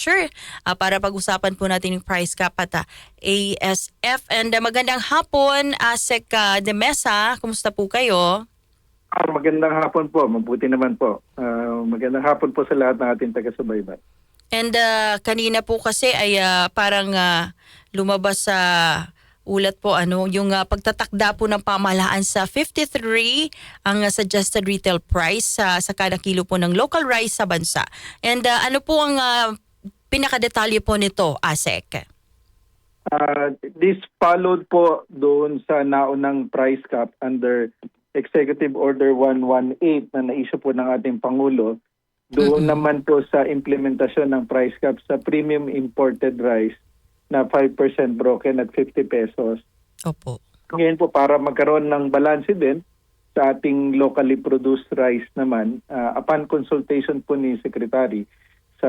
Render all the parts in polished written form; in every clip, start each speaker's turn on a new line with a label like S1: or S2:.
S1: Sure, para pag-usapan po natin yung price cap at ASF. And magandang hapon, Asek de Mesa. Kumusta po kayo?
S2: Magandang hapon po. Mabuti naman po. Magandang hapon po sa lahat ng ating taga-subaybay.
S1: And kanina po kasi ay parang lumabas sa ulat po yung pagtatakda po ng pamahalaan sa 53 ang suggested retail price sa kada kilo po ng local rice sa bansa. And ano po ang pinakadetalye po nito, Asek?
S2: This followed po doon sa naunang price cap under Executive Order 118 na na-issue po ng ating Pangulo. Doon naman po sa implementasyon ng price cap sa premium imported rice na 5% broken at 50 pesos.
S1: Opo.
S2: Ngayon po para magkaroon ng balanse din sa ating locally produced rice naman, upon consultation po ni Secretary sa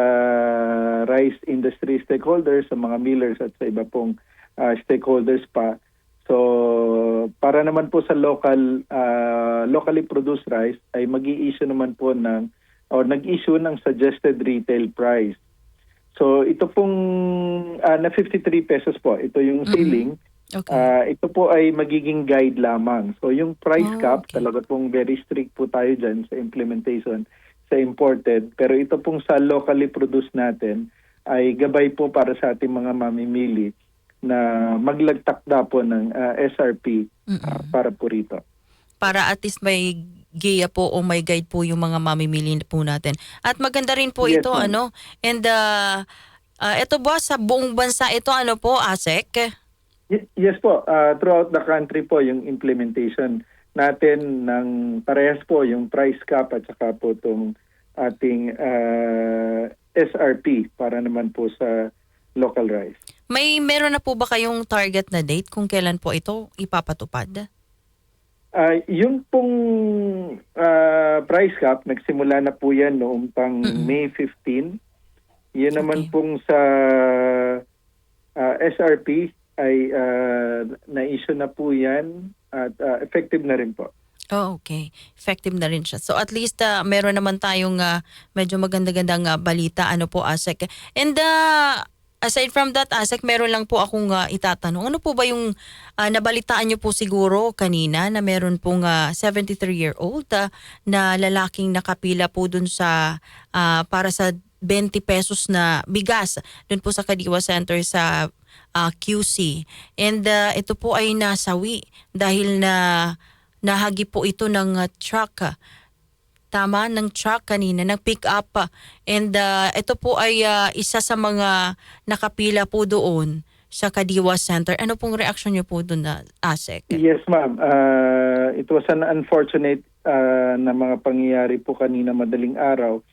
S2: rice industry stakeholders, sa mga millers at sa iba pong stakeholders pa. So para naman po sa locally produced rice ay mag-i-issue naman po nag-issue ng suggested retail price. So ito pong na 53 pesos po, ito yung ceiling.
S1: Okay.
S2: Ito po ay magiging guide lamang. So yung price cap,
S1: Okay.
S2: talaga pong very strict po tayo dyan sa implementation sa imported. Pero ito pong sa locally produced natin ay gabay po para sa ating mga mamimili na maglagtakda po ng SRP para po rito.
S1: Para at least may giya po o may guide po yung mga mamimili po natin. At maganda rin po
S2: Yes,
S1: ito,
S2: ma'am.
S1: And ito ba sa buong bansa ito, po, Asek?
S2: Yes po, throughout the country po yung implementation natin ng parehas po yung price cap at saka po itong ating SRP para naman po sa local rice.
S1: Meron na po ba kayong target na date kung kailan po ito ipapatupad?
S2: Yung pong price cap, nagsimula na po yan noong pang May 15. Yun naman
S1: Okay.
S2: pong sa SRP ay na-issue na po yan at effective na rin po.
S1: Oh, okay. Effective na rin siya. So at least meron naman tayong medyo maganda-gandang balita po, Asek. And aside from that, Asek, meron lang po akong itatanong. Ano po ba yung nabalitaan niyo po siguro kanina na meron pong 73-year-old na lalaking nakapila po dun sa para sa 20 pesos na bigas dun po sa Kadiwa Center sa QC. And ito po ay nasawi dahil nahagi po ito ng truck. Tama, ng truck kanina, ng pick up. And ito po ay isa sa mga nakapila po doon sa Kadiwa Center. Ano pong reaksyon niyo po doon, Asek?
S2: Yes, ma'am. It was an unfortunate na mga pangyayari po kanina madaling araw.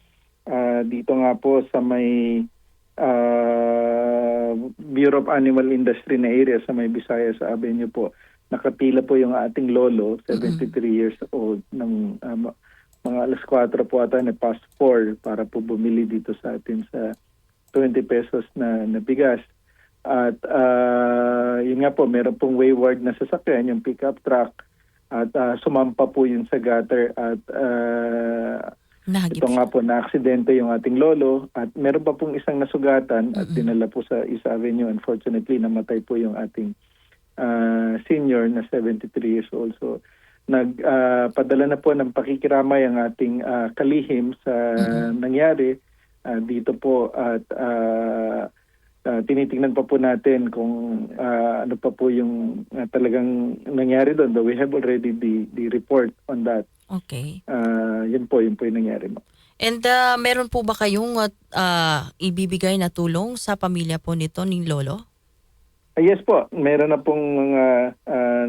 S2: Dito nga po sa may Bureau of Animal Industry na area sa may Visayas Avenue po. Nakapila po yung ating lolo, 73 years old, ng mga alas 4 po ata na past 4 para po bumili dito sa atin sa 20 pesos na bigas. At yun nga po, meron pong wayward na sasakyan, yung pickup truck, at sumampa po yun sa gutter at
S1: Nahagip
S2: ito
S1: siya.
S2: nga po, na-aksidente yung ating lolo at meron pa pong isang nasugatan at dinala po sa East Avenue. Unfortunately, namatay po yung ating senior na 73 years old. So, nagpadala na po ng pakikiramay ang ating kalihim sa nangyari dito po at tinitingnan pa po natin kung ano pa po yung talagang nangyari doon. Though we have already the report on that.
S1: Okay.
S2: Yun po yung nangyari mo.
S1: And meron po ba kayong ibibigay na tulong sa pamilya po nito ni Lolo?
S2: Yes po, meron na pong mga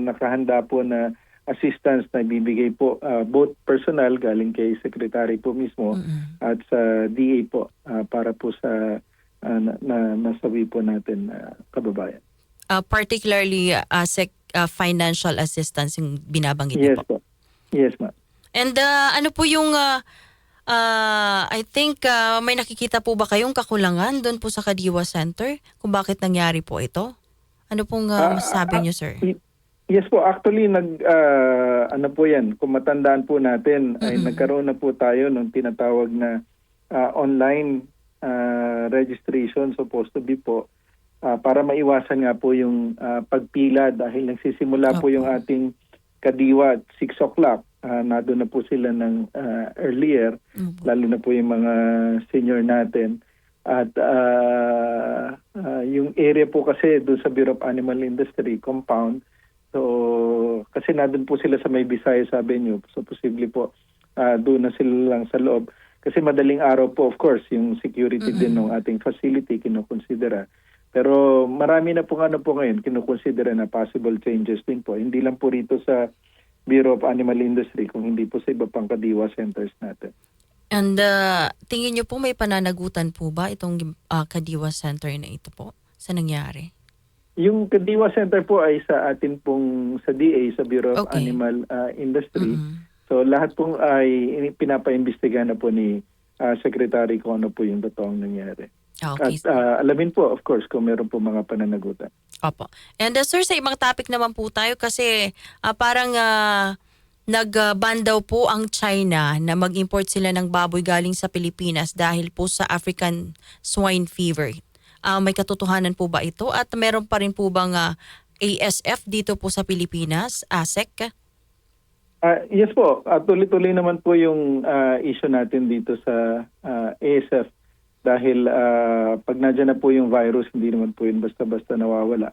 S2: nakahanda po na assistance na ibibigay po both personal galing kay secretary po mismo at sa DA po para po sa nasawi po natin kababayan.
S1: Particularly financial assistance yung binabanggit niyo
S2: Yes
S1: po.
S2: po. Yes, ma'am.
S1: And ano po yung I think may nakikita po ba kayong kakulangan doon po sa Kadiwa Center kung bakit nangyari po ito? Ano pong masasabi niyo, sir?
S2: Yes po, actually ano po 'yan, kung matandaan po natin ay nagkaroon na po tayo ng tinatawag na online registration supposed to be po para maiwasan nga po yung pagpila dahil nagsisimula po yung ating kadiwa at 6 o'clock. Nado na po sila ng earlier, lalo na po yung mga senior natin. At yung area po kasi doon sa Bureau of Animal Industry compound, so kasi nandun po sila sa may Visayas Avenue, so posible po doon na sila lang sa loob. Kasi madaling araw po, of course, yung security din ng ating facility kinukonsidera. Pero marami na po ngayon kinukonsidera na possible changes din po. Hindi lang po rito sa Bureau of Animal Industry, kung hindi po sa iba pang kadiwa centers natin.
S1: And tingin niyo po may pananagutan po ba itong Kadiwa Center na ito po sa nangyari?
S2: Yung Kadiwa Center po ay sa atin pong sa DA, sa Bureau of
S1: Okay.
S2: Animal Industry. So lahat pong ay pinapaimbestiga na po ni Secretary kung ano po yung totoong nangyari.
S1: Okay.
S2: At alamin po, of course, kung meron po mga pananagutan.
S1: Opo. And sir, sa ibang topic naman po tayo kasi parang nag-ban daw po ang China na mag-import sila ng baboy galing sa Pilipinas dahil po sa African swine fever. May katotohanan po ba ito? At meron pa rin po bang ASF dito po sa Pilipinas, ASEC?
S2: Yes po, tuloy-tuloy naman po yung issue natin dito sa ASF dahil pag nandiyan na po yung virus, hindi naman po yun basta-basta nawawala.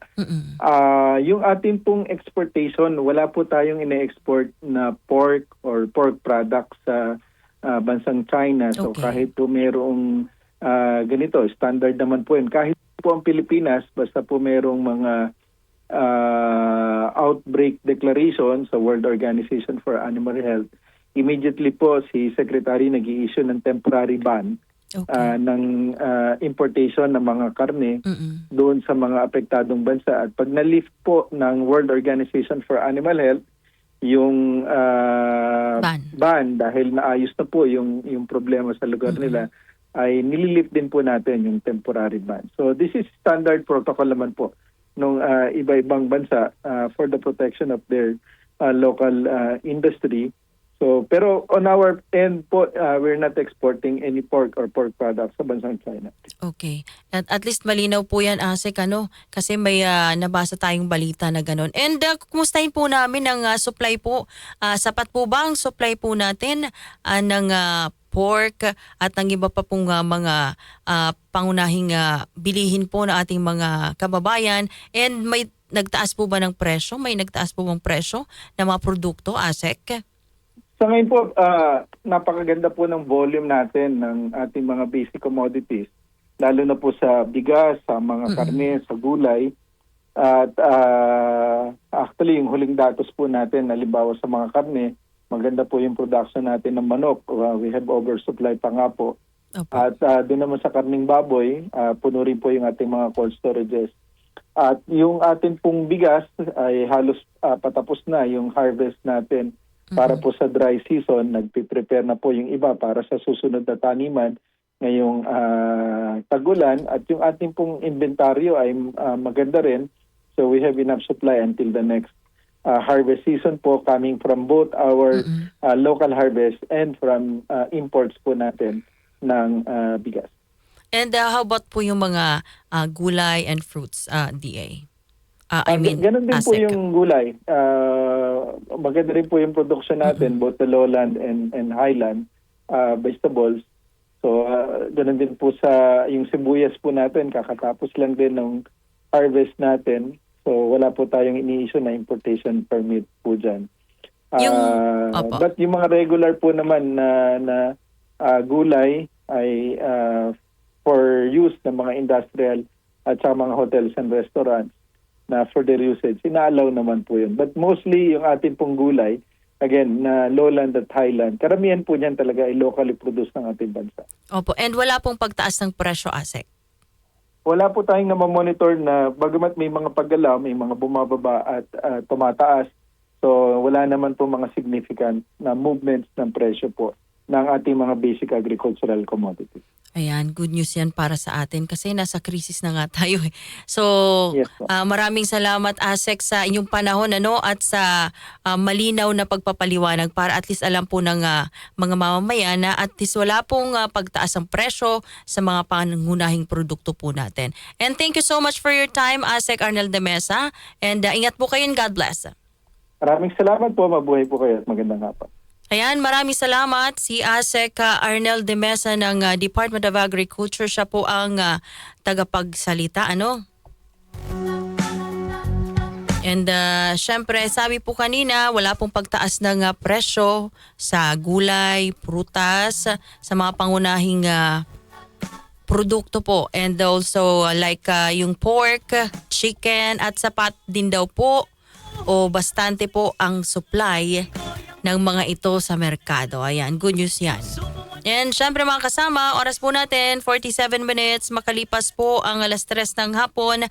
S2: Yung ating pong exportation, wala po tayong ine-export na pork or pork products sa bansang China. So
S1: Okay.
S2: kahit po merong ganito, standard naman po yun. Kahit po ang Pilipinas, basta po merong mga outbreak declaration sa World Organization for Animal Health, immediately po si Secretary nag-i-issue ng temporary ban ng importation ng mga karne doon sa mga apektadong bansa. At pag na-lift po ng World Organization for Animal Health yung ban dahil naayos na po yung problema sa lugar nila, ay nililift din po natin yung temporary ban. So this is standard protocol naman po ng iba-ibang bansa for the protection of their local industry. So, pero on our end po, we're not exporting any pork or pork products sa bansang China.
S1: Okay. At least malinaw po yan, Asek, kasi may nabasa tayong balita na gano'n. And kumustahin po namin ang supply po. Sapat po ba ang supply po natin ng pork at ng iba pa pong mga pangunahing bilihin po ng ating mga kababayan? And may nagtaas po ba ng presyo? May nagtaas po bang presyo ng mga produkto, Asek?
S2: Sa ngayon po, napakaganda po ng volume natin ng ating mga basic commodities, lalo na po sa bigas, sa mga karne, sa gulay. At actually, yung huling datos po natin, halimbawa sa mga karne, maganda po yung production natin ng manok. We have oversupply pa nga po. At doon naman sa karning baboy, puno rin po yung ating mga cold storages. At yung ating pong bigas ay halos patapos na yung harvest natin. Para po sa dry season, nagpiprepare na po yung iba para sa susunod na taniman ngayong tagulan. At yung ating pong inventaryo ay maganda rin. So we have enough supply until the next harvest season po, coming from both our local harvest and from imports po natin ng bigas.
S1: And how about po yung mga gulay and fruits, DA?
S2: Ganun din po
S1: ASEC.
S2: yung gulay. Maganda rin po yung production natin, both the lowland and highland vegetables. So, ganun din po sa yung sibuyas po natin, kakatapos lang din ng harvest natin. So, wala po tayong ini-issue na importation permit po dyan. But yung mga regular po naman na gulay ay for use ng mga industrial at sa mga hotels and restaurants na for their usage, ina-allow naman po yun. But mostly yung ating pong gulay, again, na lowland at highland, karamihan po niyan talaga ay locally produced ng ating bansa.
S1: Opo, and wala pong pagtaas ng presyo, Asek?
S2: Wala po tayong namamonitor na bagamat may mga paggalaw, may mga bumababa at tumataas. So wala naman po mga significant na movements ng presyo po ng ating mga basic agricultural commodities.
S1: Ayan, good news yan para sa atin kasi nasa krisis na nga tayo eh. So,
S2: Yes po.
S1: maraming salamat ASEC sa inyong panahon at sa malinaw na pagpapaliwanag para at least alam po ng mga mamamayan na at least wala pong pagtaas ng presyo sa mga pangunahing produkto po natin. And thank you so much for your time, ASEC Arnel de Mesa. And ingat po kayo and God bless.
S2: Maraming salamat po. Mabuhay po kayo at magandang hapon.
S1: Ayan, maraming salamat si ASEC Arnel de Mesa ng Department of Agriculture. Siya po ang tagapagsalita, And syempre, sabi po kanina, wala pong pagtaas ng presyo sa gulay, prutas, sa mga pangunahing produkto po. And also like yung pork, chicken at sapat din daw po o bastante po ang supply ng mga ito sa merkado. Ayan, good news yan. And syempre mga kasama, oras po natin, 47 minutes, makalipas po ang 3:00 ng hapon.